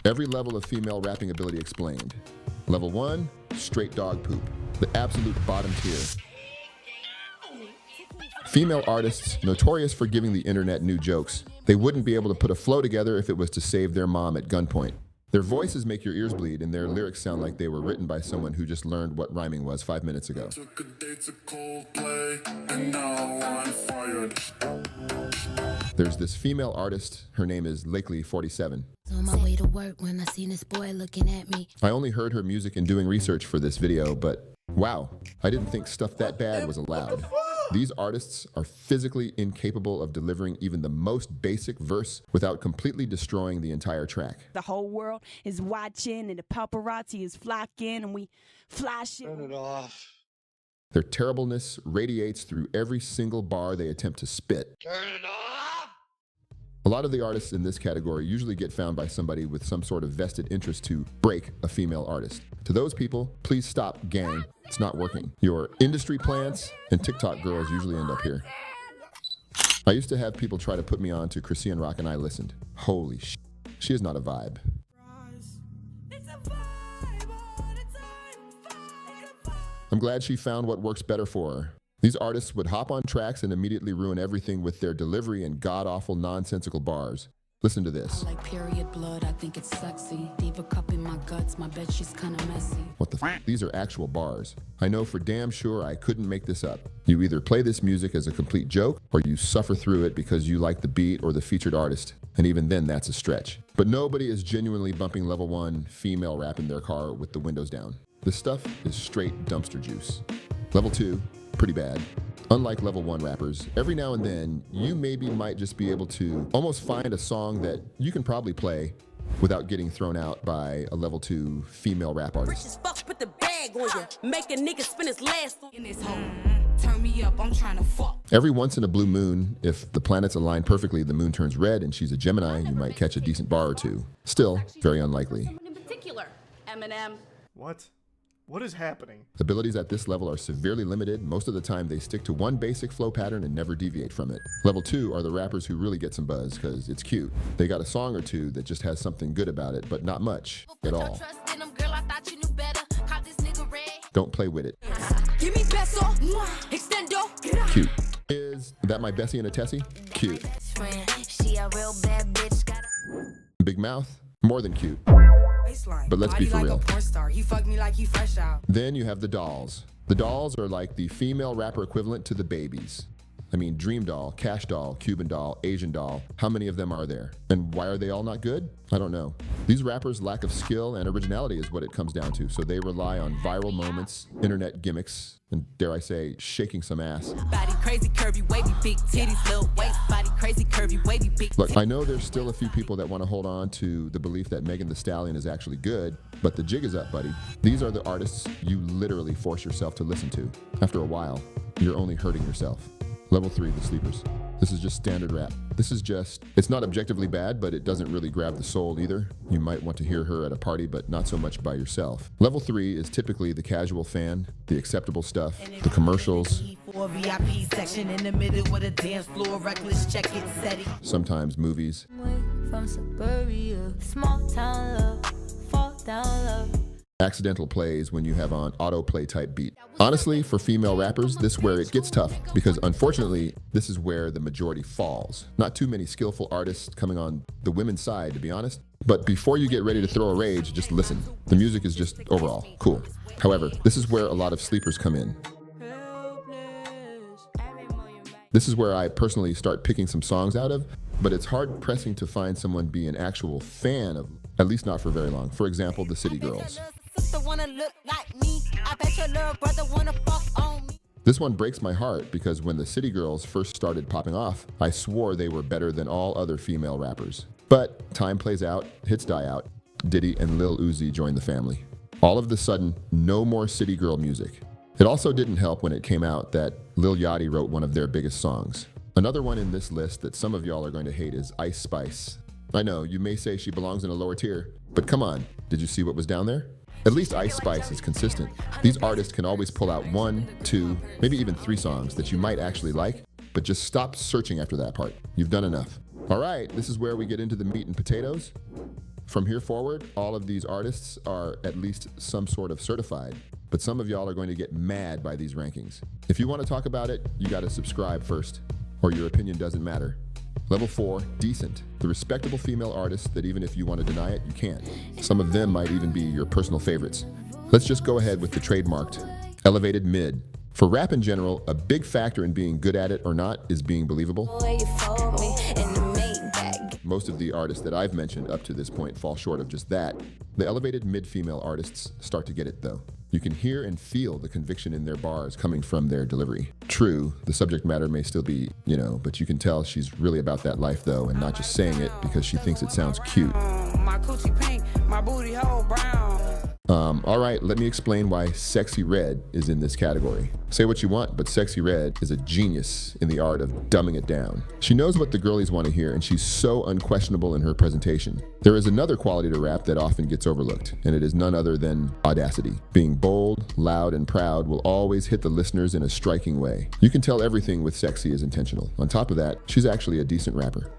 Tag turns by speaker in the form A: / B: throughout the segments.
A: Every level of female rapping ability explained. Level 1, straight dog poop. The absolute bottom tier. Female artists, notorious for giving the internet new jokes. They wouldn't be able to put a flow together if it was to save their mom at gunpoint. Their voices make your ears bleed, and their lyrics sound like they were written by someone who just learned what rhyming was 5 minutes ago. There's this female artist, her name is Lakely47.
B: On my way to work when I seen this boy looking at me.
A: I only heard her music in doing research for this video, but wow, I didn't think stuff that bad was allowed. These artists are physically incapable of delivering even the most basic verse without completely destroying the entire track.
C: The whole world is watching and the paparazzi is flocking and we flash it.
D: Turn it off.
A: Their terribleness radiates through every single bar they attempt to spit.
D: Turn it off!
A: A lot of the artists in this category usually get found by somebody with some sort of vested interest to break a female artist. To those people, please stop, gang. It's not working. Your industry plants and TikTok girls usually end up here. I used to have people try to put me on to Chrissy Rock, and I listened. Holy sh**, she is not a vibe. I'm glad she found what works better for her. These artists would hop on tracks and immediately ruin everything with their delivery and god-awful nonsensical bars. Listen to this.
B: I like period blood, I think it's sexy. Diva cup in my guts, my bed she's kinda messy.
A: What the f? These are actual bars. I know for damn sure I couldn't make this up. You either play this music as a complete joke, or you suffer through it because you like the beat or the featured artist. And even then, that's a stretch. But nobody is genuinely bumping level 1 female rap in their car with the windows down. This stuff is straight dumpster juice. Level 2, pretty bad. Unlike level 1 rappers, every now and then, you might just be able to almost find a song that you can probably play without getting thrown out by a level 2 female rap artist.
E: Put the bag on you, make a nigga spin his last in this hole.
B: Turn me up, I'm trying to fuck.
A: Every once in a blue moon, if the planets align perfectly, the moon turns red and she's a Gemini, you might catch a decent bar or two. Still, very unlikely.
E: In particular, Eminem.
D: What? What is happening?
A: Abilities at this level are severely limited. Most of the time, they stick to one basic flow pattern and never deviate from it. Level 2 are the rappers who really get some buzz because it's cute. They got a song or two that just has something good about it, but not much at all. Don't play with it.
E: Give me peso, extendo.
A: Cute. Is that my Bessie and a Tessie? Cute.
B: She a real bad bitch.
A: Big mouth? More than cute. But let's be for real.
E: He fucked me like he fresh out.
A: Then you have the dolls. The dolls are like the female rapper equivalent to the babies. I mean, Dream Doll, Cash Doll, Cuban Doll, Asian Doll. How many of them are there? And why are they all not good? I don't know. These rappers' lack of skill and originality is what it comes down to. So they rely on viral moments, internet gimmicks, and dare I say, shaking some ass.
E: Body crazy, curvy, wavy, big titties, little waist. Body crazy, curvy, wavy, big.
A: Look, I know there's still a few people that want to hold on to the belief that Megan Thee Stallion is actually good, but the jig is up, buddy. These are the artists you literally force yourself to listen to. After a while, you're only hurting yourself. Level 3, the sleepers. This is just standard rap. It's not objectively bad, but it doesn't really grab the soul either. You might want to hear her at a party, but not so much by yourself. Level 3 is typically the casual fan, the acceptable stuff, the commercials, sometimes movies.
B: From suburbia, small town love, fall down love.
A: Accidental plays when you have on autoplay type beat. Honestly, for female rappers, this is where it gets tough because unfortunately, this is where the majority falls. Not too many skillful artists coming on the women's side, to be honest. But before you get ready to throw a rage, just listen. The music is just overall cool. However, this is where a lot of sleepers come in. This is where I personally start picking some songs out of, but it's hard pressing to find someone be an actual fan of, at least not for very long. For example, the City Girls. This one breaks my heart because when the City Girls first started popping off, I swore they were better than all other female rappers. But time plays out, hits die out. Diddy and Lil Uzi joined the family. All of a sudden, no more City Girl music. It also didn't help when it came out that Lil Yachty wrote one of their biggest songs. Another one in this list that some of y'all are going to hate is Ice Spice. I know, you may say she belongs in a lower tier, but come on, did you see what was down there? At least Ice Spice is consistent. These artists can always pull out 1, 2, maybe even 3 songs that you might actually like, but just stop searching after that part. You've done enough. All right, this is where we get into the meat and potatoes. From here forward, all of these artists are at least some sort of certified, but some of y'all are going to get mad by these rankings. If you want to talk about it, you got to subscribe first, or your opinion doesn't matter. Level 4, decent. The respectable female artists that even if you want to deny it, you can't. Some of them might even be your personal favorites. Let's just go ahead with the trademarked elevated mid. For rap in general, a big factor in being good at it or not is being believable. Most of the artists that I've mentioned up to this point fall short of just that. The elevated mid-female artists start to get it though. You can hear and feel the conviction in their bars coming from their delivery. True, the subject matter may still be, but you can tell she's really about that life though, and not just saying it because she thinks it sounds cute.
F: My coochie pink, my booty hole brown.
A: All right, let me explain why Sexy Red is in this category. Say what you want, but Sexy Red is a genius in the art of dumbing it down. She knows what the girlies want to hear, and she's so unquestionable in her presentation. There is another quality to rap that often gets overlooked, and it is none other than audacity. Being bold, loud, and proud will always hit the listeners in a striking way. You can tell everything with Sexy is intentional. On top of that, she's actually a decent rapper,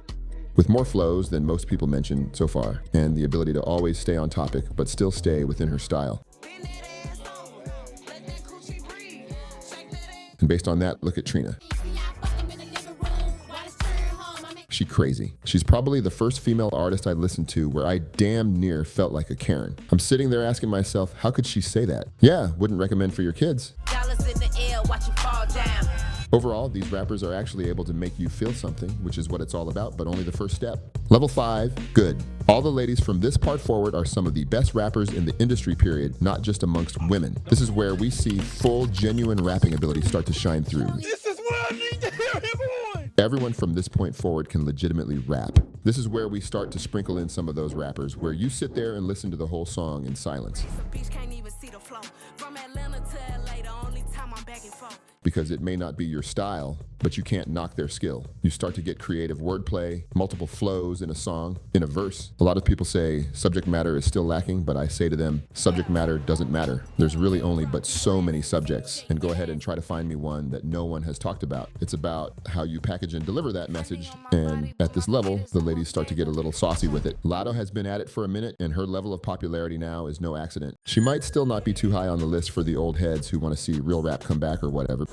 A: with more flows than most people mentioned so far, and the ability to always stay on topic but still stay within her style. And based on that, look at Trina. She crazy. She's probably the first female artist I listened to where I damn near felt like a Karen. I'm sitting there asking myself, how could she say that? Yeah, wouldn't recommend for your kids. Overall, these rappers are actually able to make you feel something, which is what it's all about, but only the first step. Level 5, good. All the ladies from this part forward are some of the best rappers in the industry, period, not just amongst women. This is where we see full, genuine rapping ability start to shine through.
D: This is what I need to hear him on!
A: Everyone from this point forward can legitimately rap. This is where we start to sprinkle in some of those rappers, where you sit there and listen to the whole song in silence. Because it may not be your style, but you can't knock their skill. You start to get creative wordplay, multiple flows in a song, in a verse. A lot of people say subject matter is still lacking, but I say to them, subject matter doesn't matter. There's really only but so many subjects, and go ahead and try to find me one that no one has talked about. It's about how you package and deliver that message, and at this level, the ladies start to get a little saucy with it. Lotto has been at it for a minute, and her level of popularity now is no accident. She might still not be too high on the list for the old heads who want to see real rap come back or whatever.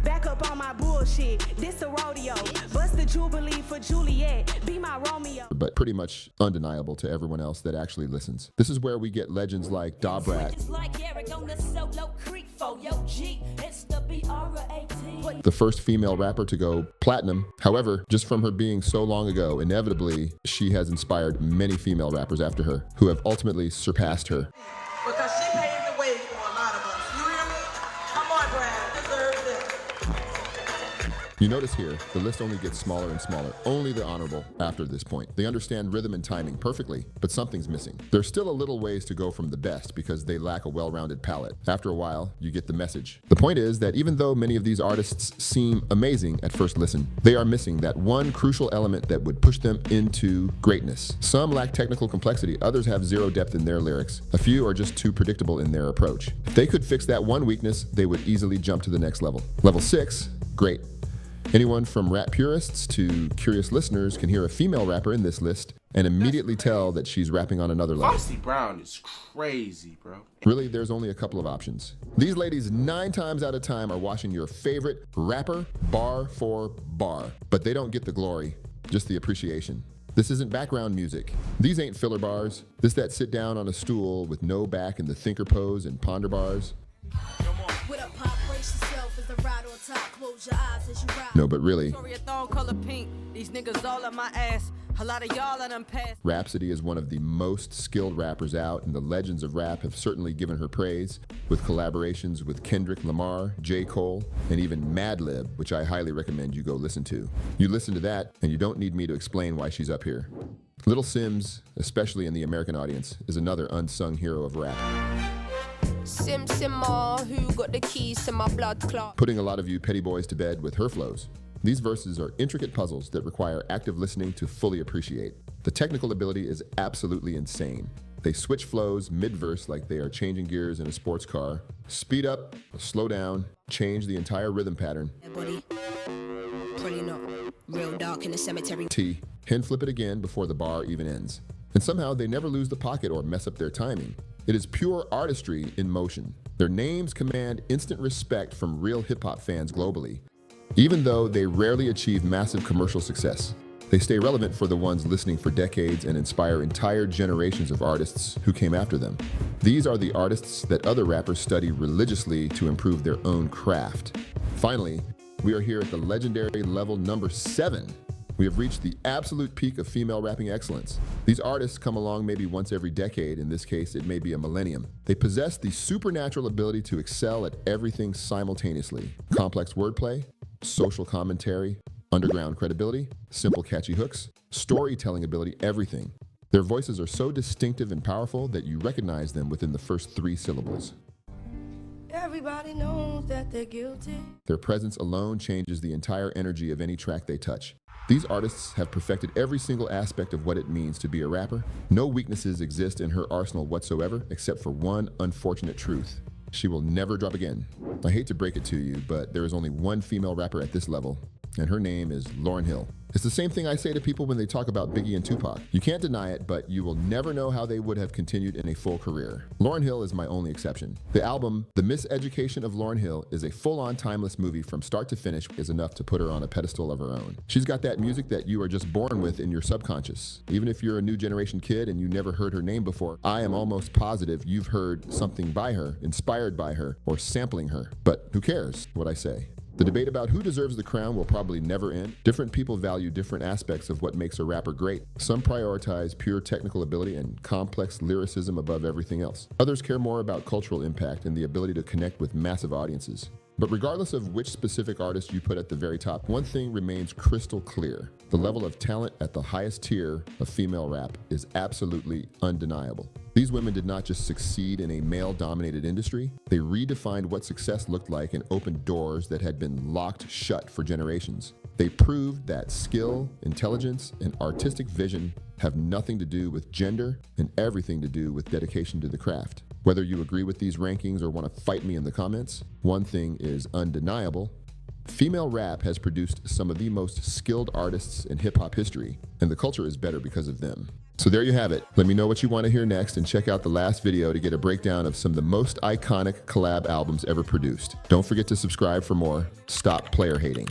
C: Back up on my bullshit. This a rodeo. Bust the Jubilee for Juliet. Be my Romeo.
A: But pretty much undeniable to everyone else that actually listens. This is where we get legends like Dobrat, the first female rapper to go platinum. However, just from her being so long ago, inevitably, she has inspired many female rappers after her who have ultimately surpassed her.
F: Because she paved the way for a lot of us. You hear me? Come on, Brad. Deserve this.
A: You notice here, the list only gets smaller and smaller. Only the honorable after this point. They understand rhythm and timing perfectly, but something's missing. There's still a little ways to go from the best because they lack a well-rounded palette. After a while, you get the message. The point is that even though many of these artists seem amazing at first listen, they are missing that one crucial element that would push them into greatness. Some lack technical complexity, others have zero depth in their lyrics. A few are just too predictable in their approach. If they could fix that one weakness, they would easily jump to the next level. Level 6, great. Anyone from rap purists to curious listeners can hear a female rapper in this list and immediately tell that she's rapping on another level.
G: Foxy Brown is crazy, bro.
A: Really, there's only a couple of options. These ladies 9 times out of time are watching your favorite rapper bar for bar, but they don't get the glory, just the appreciation. This isn't background music. These ain't filler bars. This that sit down on a stool with no back in the thinker pose and ponder bars. No, but really, Rapsody is one of the most skilled rappers out, and the legends of rap have certainly given her praise, with collaborations with Kendrick Lamar, J. Cole, and even Madlib, which I highly recommend you go listen to. You listen to that, and you don't need me to explain why she's up here. Little Sims, especially in the American audience, is another unsung hero of rap.
H: Who got the keys to my blood clot?
A: Putting a lot of you petty boys to bed with her flows. These verses are intricate puzzles that require active listening to fully appreciate. The technical ability is absolutely insane. They switch flows mid-verse like they are changing gears in a sports car. Speed up, slow down, change the entire rhythm pattern.
H: Probably not. Real dark in the cemetery.
A: T, hand flip it again before the bar even ends. And somehow they never lose the pocket or mess up their timing. It is pure artistry in motion. Their names command instant respect from real hip-hop fans globally, even though they rarely achieve massive commercial success. They stay relevant for the ones listening for decades and inspire entire generations of artists who came after them. These are the artists that other rappers study religiously to improve their own craft. Finally, we are here at the legendary level number 7. We have reached the absolute peak of female rapping excellence. These artists come along maybe once every decade. In this case, it may be a millennium. They possess the supernatural ability to excel at everything simultaneously. Complex wordplay, social commentary, underground credibility, simple catchy hooks, storytelling ability, everything. Their voices are so distinctive and powerful that you recognize them within the first 3 syllables.
I: Everybody knows that they're guilty.
A: Their presence alone changes the entire energy of any track they touch. These artists have perfected every single aspect of what it means to be a rapper. No weaknesses exist in her arsenal whatsoever, except for one unfortunate truth. She will never drop again. I hate to break it to you, but there is only one female rapper at this level, and her name is Lauryn Hill. It's the same thing I say to people when they talk about Biggie and Tupac. You can't deny it, but you will never know how they would have continued in a full career. Lauryn Hill is my only exception. The album, The Miseducation of Lauryn Hill, is a full-on timeless movie from start to finish, is enough to put her on a pedestal of her own. She's got that music that you are just born with in your subconscious. Even if you're a new generation kid and you never heard her name before, I am almost positive you've heard something by her, inspired by her, or sampling her. But who cares what I say? The debate about who deserves the crown will probably never end. Different people value different aspects of what makes a rapper great. Some prioritize pure technical ability and complex lyricism above everything else. Others care more about cultural impact and the ability to connect with massive audiences. But regardless of which specific artist you put at the very top, one thing remains crystal clear. The level of talent at the highest tier of female rap is absolutely undeniable. These women did not just succeed in a male-dominated industry, they redefined what success looked like and opened doors that had been locked shut for generations. They proved that skill, intelligence, and artistic vision have nothing to do with gender and everything to do with dedication to the craft. Whether you agree with these rankings or want to fight me in the comments, one thing is undeniable. Female rap has produced some of the most skilled artists in hip-hop history, and the culture is better because of them. So there you have it. Let me know what you want to hear next and check out the last video to get a breakdown of some of the most iconic collab albums ever produced. Don't forget to subscribe for more. Stop player hating.